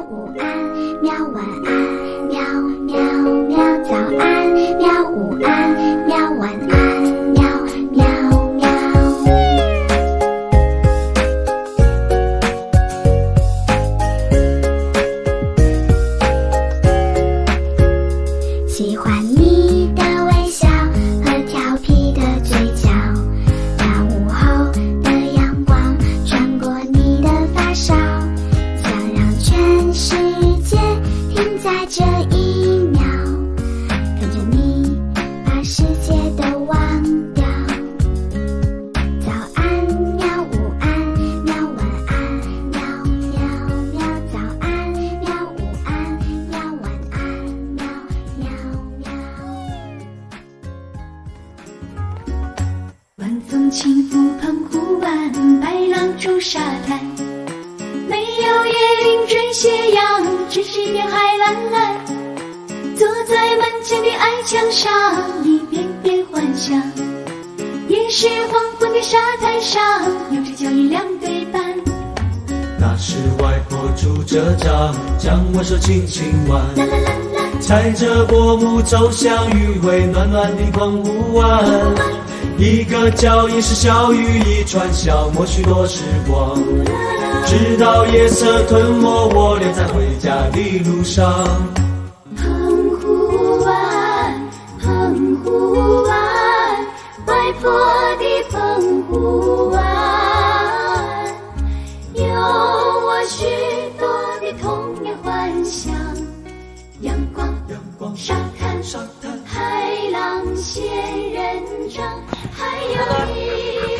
午安，喵晚安，喵喵喵早安，喵午安，喵晚安，喵喵喵。喜欢你的微笑和调皮的嘴角，大午后的阳光穿过你的发梢，想让全世界停在这一秒，跟着你把世界都忘掉。早安，喵午安，喵晚安，喵喵喵早安，喵午安，喵晚安，喵喵喵。晚风轻拂澎湖湾，白浪逐沙滩，没有椰林缀斜阳，只是一片海蓝蓝。坐在门前的矮墙上，一遍遍幻想，也是黄昏的沙滩上，有着脚印两对半。那时外婆拄着杖，将我手轻轻挽，啦啦啦啦，踩着薄暮走向余晖暖暖的澎湖湾。一个脚印是小雨一串，消磨许多时光，直到夜色吞没我，留在回家的路上。澎湖湾，澎湖湾，外婆的澎湖湾，有我许多的童年幻想。阳光，沙滩，海浪仙人掌，还有一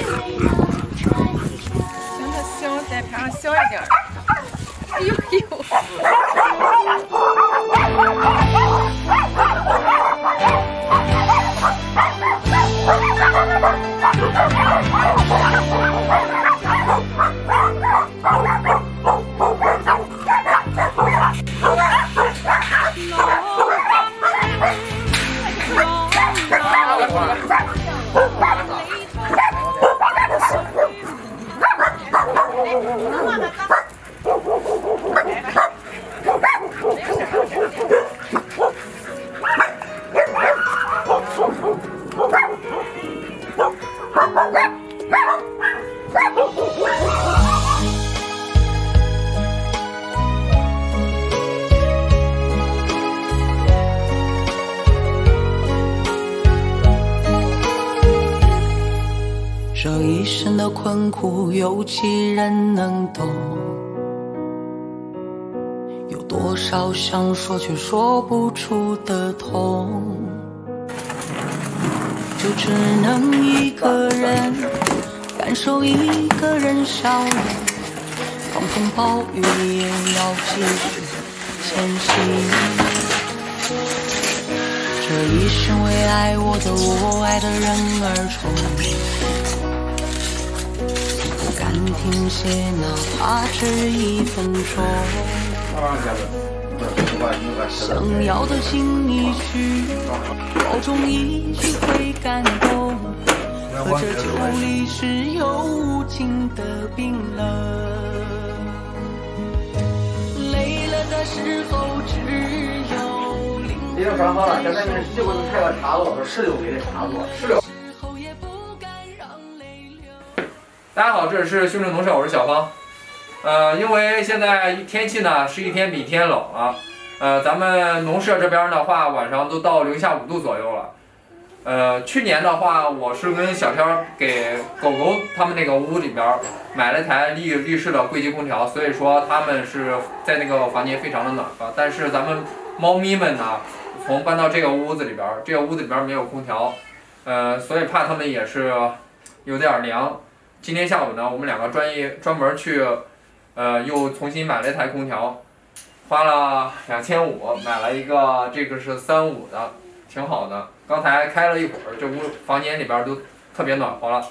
位老船长。行，再拍上小一点。哎呦呦！这一生的困苦，有几人能懂？有多少想说却说不出的痛？就只能一个人感受一个人笑容，狂风暴雨也要继续前行。这一生为爱我的我爱的人而冲，不敢停歇，哪怕只1分钟。想要的心一句，保重一句会感动，可这酒里是有无尽的冰冷。累了的时候只有灵魂。已经转好了，现在是结果开个插座，是16杯的插座，16。大家好，这里是兄弟农舍，我是小芳。因为现在天气呢是一天比一天冷了，咱们农舍这边的话，晚上都到零下5度左右了。去年的话，我是跟小天给狗狗他们那个屋里边买了一台立式的柜机空调，所以说他们是在那个房间非常的暖和。但是咱们猫咪们呢，从搬到这个屋子里边，这个屋子里边没有空调，所以怕它们也是有点凉。今天下午呢，我们两个专门去，又重新买了一台空调，花了2500，买了一个，这个是35的，挺好的。刚才开了一会儿，这房间里边都特别暖和了。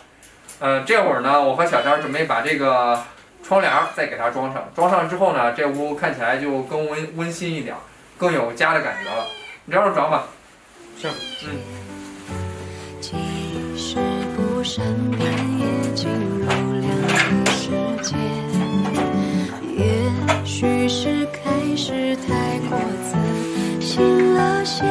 这会儿呢，我和小天准备把这个窗帘再给它装上，装上之后呢，这屋看起来就更温馨一点，更有家的感觉了。你这样装吧。行，即使不善变，也进入两个世界。也许许是开始太过自信了些。